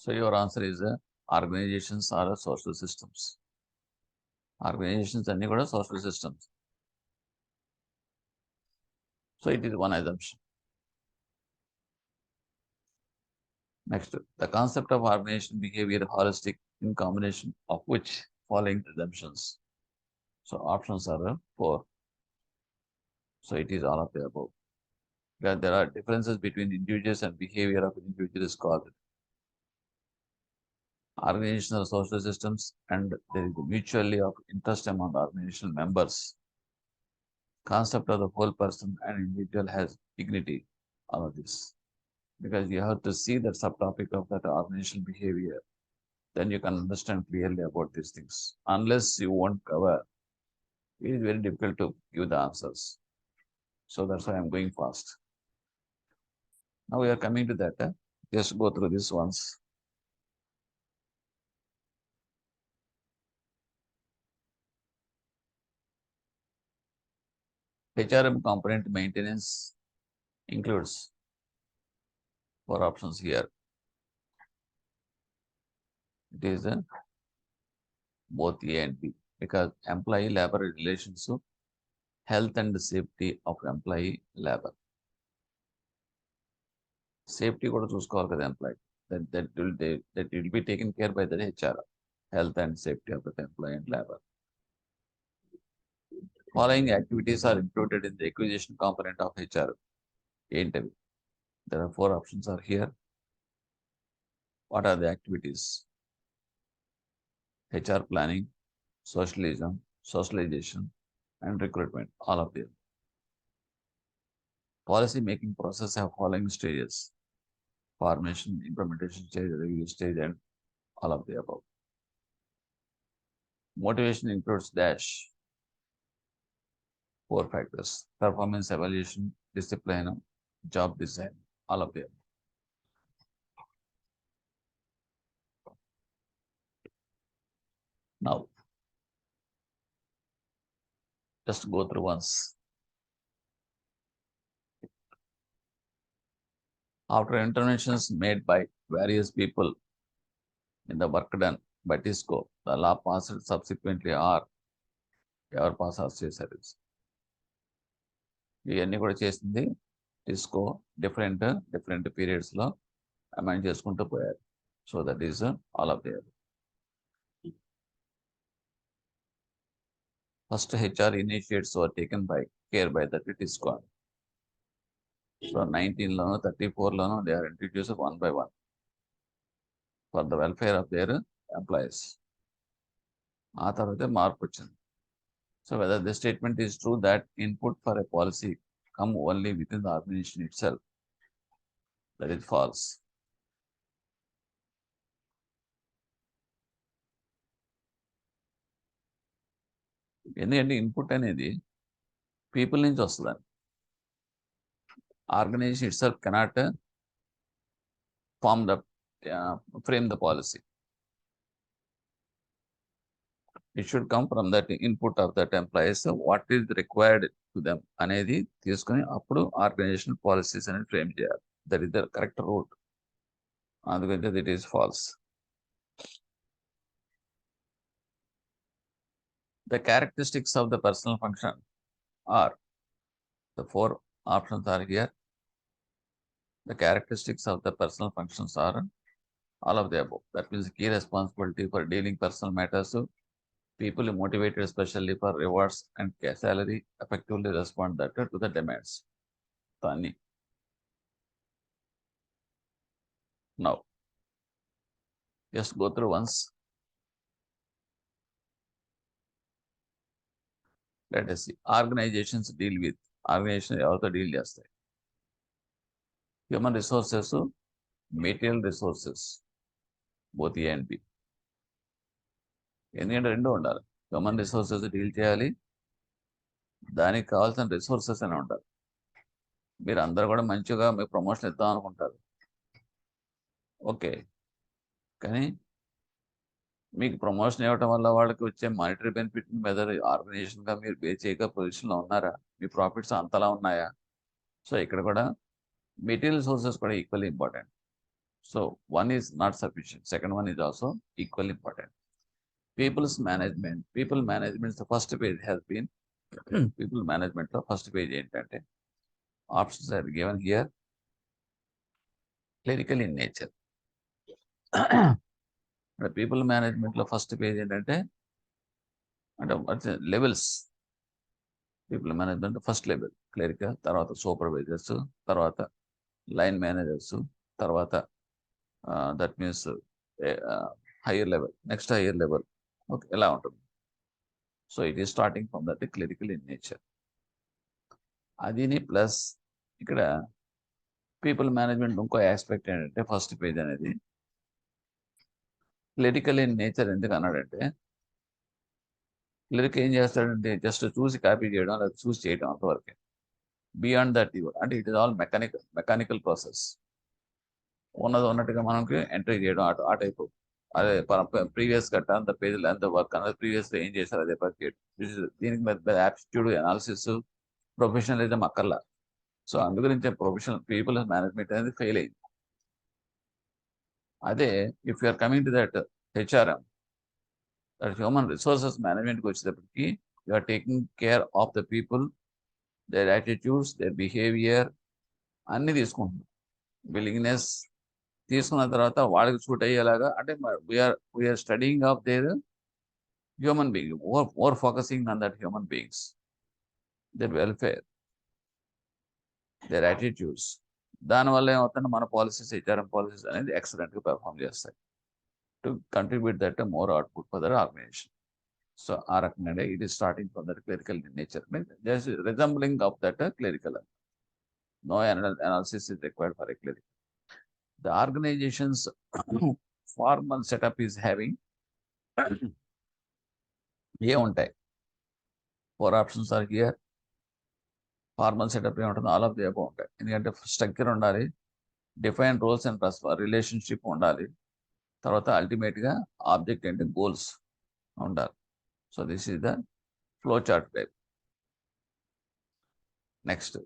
So your answer is organizations are social systems. Organizations are social systems. So it is one assumption. Next, the concept of organization behavior holistic in combination of which following assumptions? So options are 4. So it is all of the above. Where there are differences between individuals and behavior of individuals is called organizational social systems, and there is mutually of interest among organizational members. Concept of the whole person and individual has dignity. All of this, because you have to see that subtopic of that organizational behavior, then you can understand clearly about these things. Unless you won't cover, it is very difficult to give the answers. So that's why I'm going fast. Now we are coming to that. Just go through this once. HRM component maintenance includes 4 options here. It is both A and B, because employee labor relations, health and safety of employee labor. Safety కూడా చూసుకోవాలి కదా employee. That will be taken care by the HR. Health and safety of the employee and labor. Following activities are included in the acquisition component of HR. ఏంటవి? There are 4 options are here. What are the activities? HR planning, socialism, socialization, and recruitment. All of them. Policy making process have following stages: formation, implementation stage, review stage, and all of the above. Motivation includes dash 4 factors: performance evaluation, discipline, job design, all of them. Now, just go through once. After interventions made by various people in the work done by TISCO, the law passed subsequently are ఎవరు pass out చేశారు? ఇవన్నీ కూడా చేసింది Tisco different పీరియడ్స్లో amend చేసుకుంటూ పోయారు. So that is all of there. First HR initiates were taken by care by that it is gone. So 19 lono, 34 lono, they are introduced one by one for the welfare of their employees. ఆ తర్వాత మార్పు వచ్చింది. So whether the statement is true that input for a policy come only within the organization itself, that is false. ఎందుకంటే input అనేది people నుంచి వస్తుందని. Organization itself cannot frame the policy. It should come from that input of that employees. What is required to them అనేది తీసుకొని అప్పుడు organisation policies అనేది frame చేయాలి. That is the correct route. అందుకని that is false. The characteristics of the personal function are, the four options are here. The characteristics of the personal functions are all of the above. That means key responsibility for dealing personal matters. People motivated especially for rewards and salary effectively respond that to the demands. Tani. Now, just go through once. Let us see. Organizations deal with. Organizations also deal చేస్తాయి. Human resources, material resources, both A and B. ఎందుకంటే రెండు ఉండాలి. Human resources deal చేయాలి, దానికి కావాల్సిన resources అని ఉండాలి. మీరు అందరూ కూడా మంచిగా మీకు ప్రమోషన్ ఇద్దాం అనుకుంటారు, ఓకే, కానీ మీకు ప్రమోషన్ ఇవ్వటం వల్ల వాళ్ళకి వచ్చే మానిటరీ బెనిఫిట్ మీద ఆర్గనైజేషన్గా మీరు పే చేయక పొజిషన్లో ఉన్నారా, మీ ప్రాఫిట్స్ అంతలా ఉన్నాయా? సో ఇక్కడ కూడా మెటీరియల్ రిసోర్సెస్ కూడా equally important. So one is not sufficient, second one is also equally important. People's management, people management, the first page has been people management లో ఫస్ట్ పేజ్ ఏంటంటే options are given here. Clerical in nature. People management లో first page ఏంటంటే అంటే levels. People management first level clerical, తర్వాత supervisors, తర్వాత line managers, తర్వాత that means higher level, next higher level, okay, ఎలా ఉంటుంది. So it is starting from that clerical in nature. అదిని plus ఇక్కడ పీపుల్ మేనేజ్మెంట్ ఇంకో ఆస్పెక్ట్ ఏంటంటే ఫస్ట్ పేజ్ అనేది క్లరికల్ ఇన్ నేచర్. ఎందుకు అన్నాడంటే క్లరిక్ ఏం చేస్తాడంటే జస్ట్ చూసి కాపీ చేయడం లేదా చూసి చేయడం అంతవరకే. బియాండ్ దట్ అంటే it is all mechanical process. ఉన్నది ఉన్నట్టుగా మనకి ఎంట్రీ చేయడం ఆ టైప్. అదే ప్రీవియస్ కట్ట అంత పేజీలు అంత వర్క్ అనేది ప్రీవియస్గా ఏం చేశారు అదే పని చేయడం. దీనికి పెద్ద యాప్టిట్యూడ్ అనాలిసిస్ ప్రొఫెషనలిజం అక్కర్లా. సో అందు గురించి ప్రొఫెషనల్ పీపుల్ మేనేజ్మెంట్ అనేది ఫెయిల్ అయింది. అదే if you're coming to that హెచ్ఆర్ఎం, దట్ హ్యూమన్ రిసోర్సెస్ మేనేజ్మెంట్కి వచ్చేటప్పటికి you're taking care of the people, their attitudes, their behaviour అన్నీ తీసుకుంటున్నాం. విల్లింగ్నెస్ తీసుకున్న తర్వాత వాళ్ళకి సూట్ అయ్యేలాగా అంటే we're studying of their human being, more focusing on that human beings, their welfare, their attitudes. దానివల్ల ఏమవుతుంది, మన పాలసీస్ హెచ్ఆర్ఎం పాలసీస్ అనేది ఎక్సలెంట్గా పెర్ఫామ్ చేస్తాయి to contribute that more output for their organisation. So ఆ రకంగా it is starting from that clerical nature, resembling of that clerical. No analysis is required for a clerical. The organization's formal setup is having ఏ ఉంటాయి, four options are here. Formal setup ఏముంటుంది, all of the above ఉంటాయి. ఎందుకంటే structure ఉండాలి, define roles and relationship ఉండాలి, తర్వాత అల్టిమేట్గా object అంటే గోల్స్ ఉండాలి. So this is the flow chart type. Next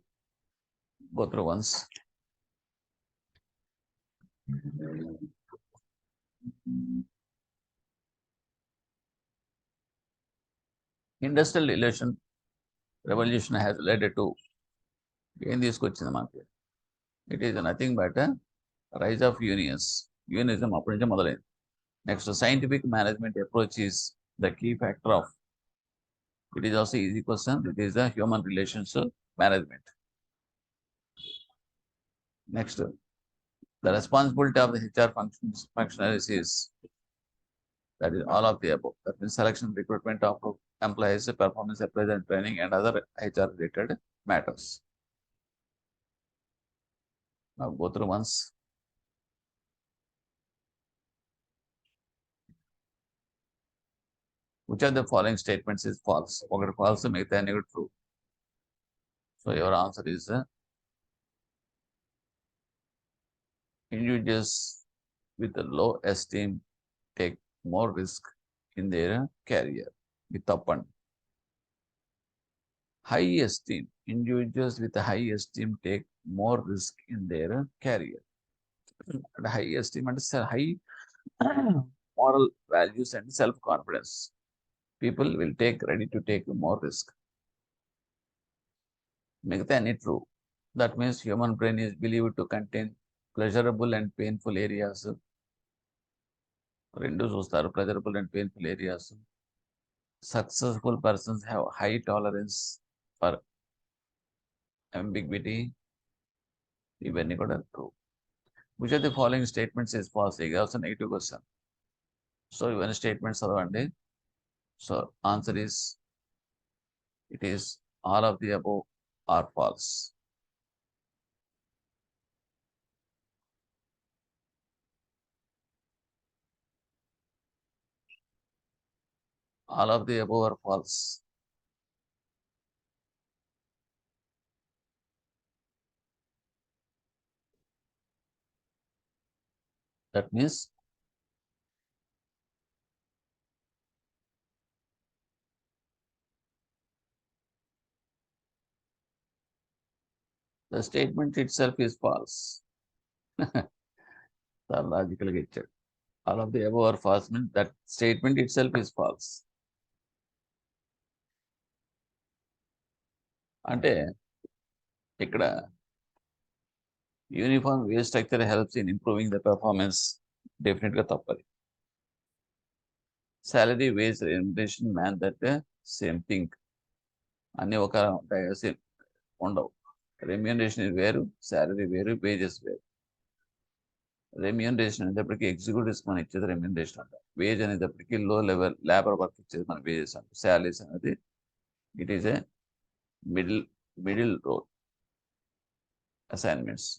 go through once. Industrial revolution has led to ఏం తీసుకొచ్చింది మనకి, it is nothing but rise of unions. Unionism అప్పటి నుంచే మొదలైంది. Next scientific management approach is the key factor of It is also easy question. It is the human relationship management. Next, the responsibility of the HR functionaries is, that is all of the above. That means selection, recruitment of employees, performance appraisal and training, and other HR related matters. Now go through once. Which of the following statements is false? One false, మిగతా true. So your answer is individuals with a low esteem take more risk in their career. With తప్పండి. High esteem. Individuals with a high esteem take more risk in their career. And high esteem and high moral values and self-confidence. People will ready to take more risk. మిగతా అన్ని true. That means human brain is believed to contain pleasurable and painful areas. రెండు చూస్తారు, pleasurable and painful areas. Successful persons have high tolerance for ambiguity. ఇవన్నీ కూడా true. Which of the following statements is false? It is also negative question. So ఇవన్నీ statements చదవండి. So answer is, it is all of the above are false. All of the above are false. That means the statement itself is false. Logically get it. All of the above are false means that statement itself is false. అంటే ఇక్కడ uniform wage structure helps in improving the performance. Definitely తప్పది. Salary, wage, remuneration, man, that same thing. అన్ని ఒక ఉండవు. Remuneration వేరు, salary వేరు, wages వేరు. Remuneration అనేటప్పటికి ఎగ్జిక్యూటివ్స్ మనం ఇచ్చేది రెమ్యూనరేషన్ అంటాం. వేజ్ అనేటప్పటికి లో లెవెల్ లేబర్ వర్క్ ఇచ్చేది మన వేజెస్ అంటాం. శాలరీస్ అనేది it is a middle role assignments.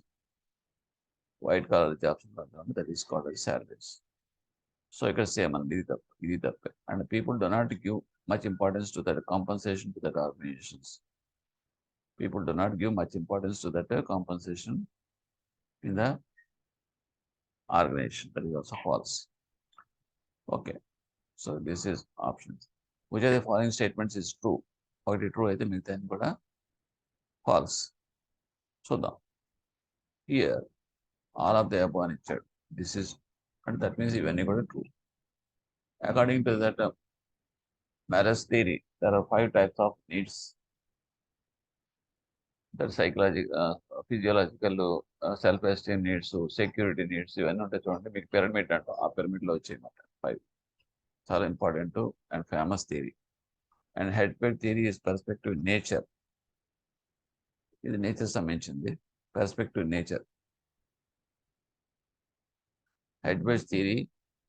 White collar jobs ఉంటాం, that is called salaries. So ఇక్కడ సేమ్ అండి, ఇది తప్పే. And people do not give much importance to that compensation to that organizations. People do not give much importance to that compensation in the organization. That is also false. Okay. So this is options. Which of the following statements is true? Okay, true అయితే మిగతా కూడా false. చూద్దాం. Here, all of the above ఇచ్చాడు. This is, and that means ఇవన్నీ కూడా true. According to that marriage theory, there are 5 types of needs. That psychological, physiological, self-esteem needs, security needs, ఇవన్నీ ఉంటాయి చూడండి. మీకు పిరమిడ్ అంటాం, ఆ పిరమిడ్లో వచ్చేయమాట 5. చాలా important and famous theory. And హెడ్బెడ్ థియరీ ఇస్ పర్స్పెక్టివ్ నేచర్. ఇది నేచర్ సంబంధించింది. Perspective nature. హెడ్బెడ్ theory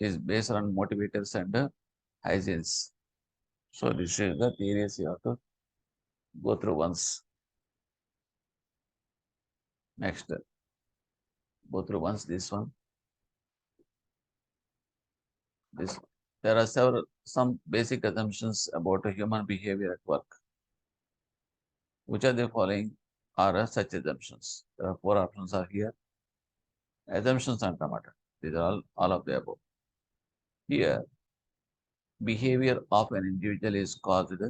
is based on motivators and hygienes. So this is the theories you have to go through once. Next, go through once this one. This, there are some basic assumptions about human behavior at work. Which of the following are such assumptions? There are 4 options are here. Assumptions and tomato. These are all of the above. Here, behavior of an individual is caused.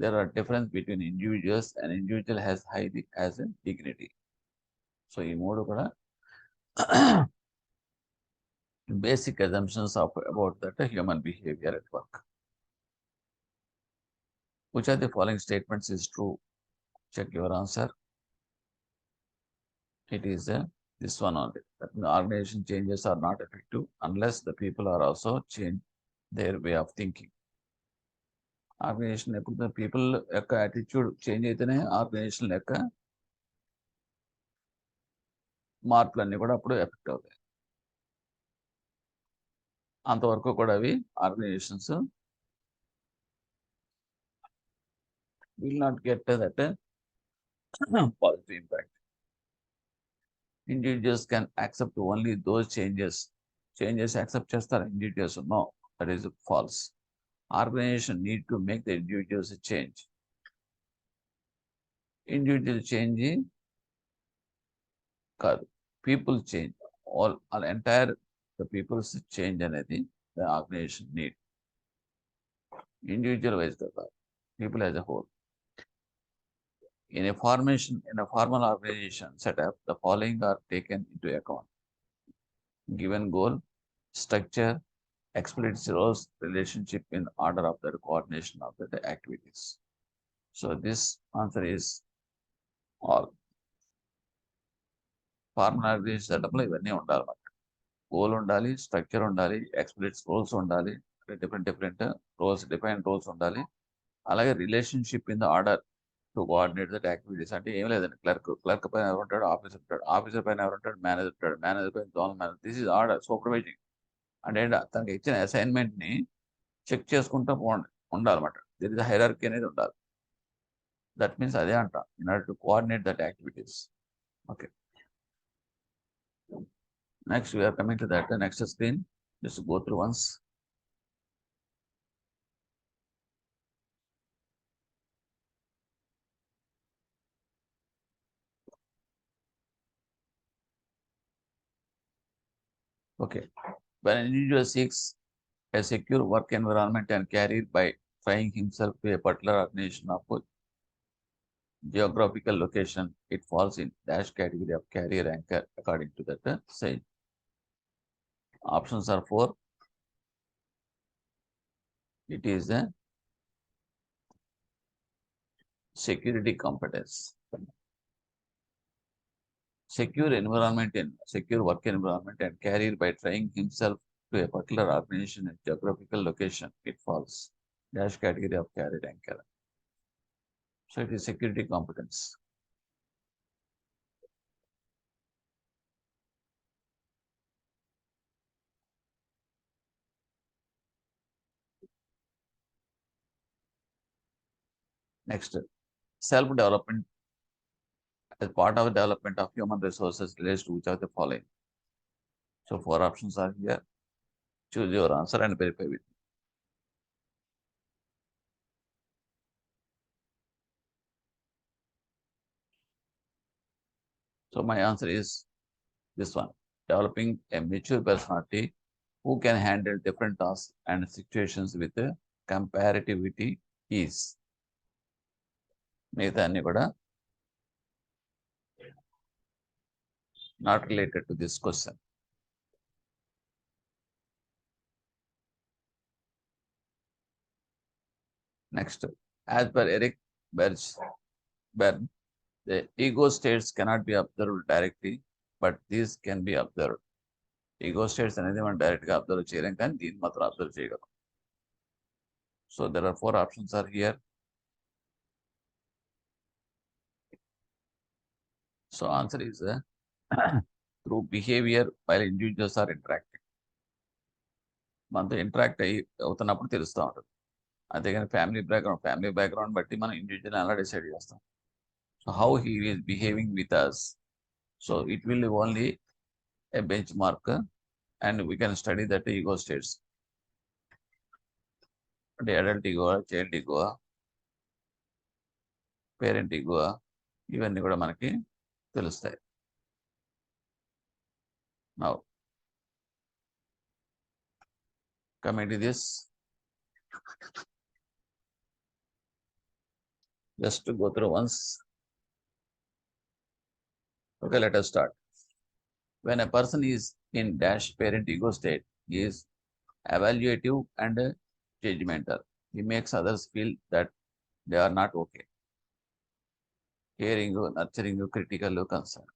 There are difference between individuals, and individual has a dignity. So ఈ 3 కూడా basic assumptions about that human behavior at work. Which of the following statements is true? Check your answer. It is this one only. That the organization changes are not effective unless the people are also change their way of thinking. Organisation ఎప్పుడు people యొక్క attitude change అయితేనే organisation యొక్క మార్పులన్నీ కూడా అప్పుడు effect అవుతాయి. అంతవరకు కూడా అవి organisations will not get that positive impact. Individuals can accept only those changes accept చేస్తారు individuals. No, that is false. Organization need to make the individuals change. Individual change కాదు, people change. All entire the people's change అనేది the organization need. Individual wise కదా, people as a whole. In a formal organization setup, the following are taken into account: given goal, structure, explicit roles, relationship in order of the coordination of the activities. So this answer is all. Formal organization setup లో ఇవన్నీ ఉండాలి. Goal ఉండాలి, structure ఉండాలి, explicit roles ఉండాలి, different roles, define roles ఉండాలి. అలాగే relationship in the order to coordinate that activities. అంటే ఏం లేదండి, క్లర్క్ పైన ఎవరు ఉంటాడు, ఆఫీసర్ ఉంటాడు, ఆఫీసర్ పైన ఎవరు ఉంటాడు, మేనేజర్ ఉంటాడు, మేనేజర్ పైన zonal manager. This is order, supervising. అంటే తనకి ఇచ్చిన అసైన్మెంట్ని చెక్ చేసుకుంటూ ఉండాలన్నమాట. దిర్ ఇస్ హైరార్కీ అనేది ఉండాలి. దట్ మీన్స్ అదే అంట, in order to coordinate that activities. Okay, next we are coming to that next screen. Just go through once. Okay, when an individual seeks a secure work environment and career by trying himself to a particular organization of geographical location, it falls in dash category of career anchor according to that sage. Options are 4. It is a security competence. Secure work environment and career by trying himself to a particular organization and geographical location, it falls dash category of career anchor. So it is security competence. Next, self-development as part of the development of human resources relates to which of the following? So 4 options are here. Choose your answer and verify with me. So my answer is this one: developing a mature personality who can handle different tasks and situations with comparativity ease. మిగతా అన్ని కూడా not related to this question. Next, as per Eric Berne, the ego states cannot be observed directly, but these can be observed. Ego states అనేది మనం డైరెక్ట్గా observe చేయలేం, కానీ దీన్ని మాత్రం అబ్జర్వ్ చేయగలం. So there are 4 options are here. So answer is through behavior while individuals are interacting. మనతో interact అవుతున్నప్పుడు తెలుస్తూ ఉంటుంది. అంతేగాని ఫ్యామిలీ బ్యాక్గ్రౌండ్ బట్టి మనం ఇండివిజువల్ అలా డిసైడ్ చేస్తాం. So how he is behaving with us, so it will only a benchmark, and we can study that ego states. అంటే adult ego, child ego, parent ego, ఇవన్నీ కూడా మనకి తెలుస్తాయి. Now coming to this, just to go through once. Okay, let us start. When a person is in dash parent ego state, he is evaluative and judgmental. He makes others feel that they are not okay. Caring, nurturing, critical, concern.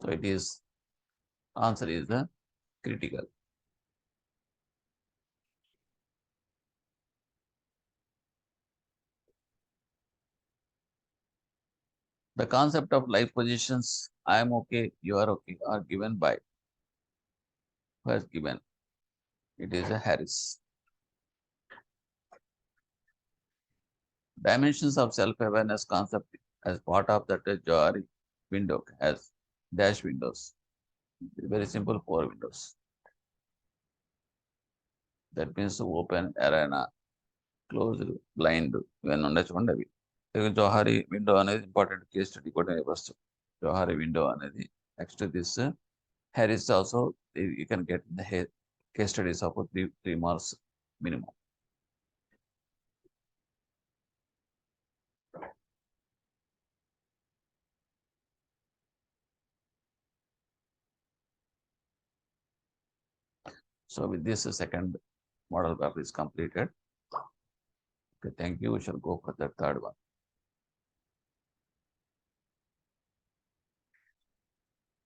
So it is, answer is the critical. The concept of life positions, I am okay, you are okay, are given by, who has given? It is a Harris. Dimensions of self-awareness concept as part of that Johari window has dash windows. Very simple, 4 windows. That means open, arena, closed, blind, when ఉండొచ్చు. Johari window అనేది important case study కూడా వస్తు. Johari window అనేది. Next to this, Harris also, you can get the case studies of 3 marks minimum. So with this, second model paper is completed. Okay, thank you. We shall go for the third one.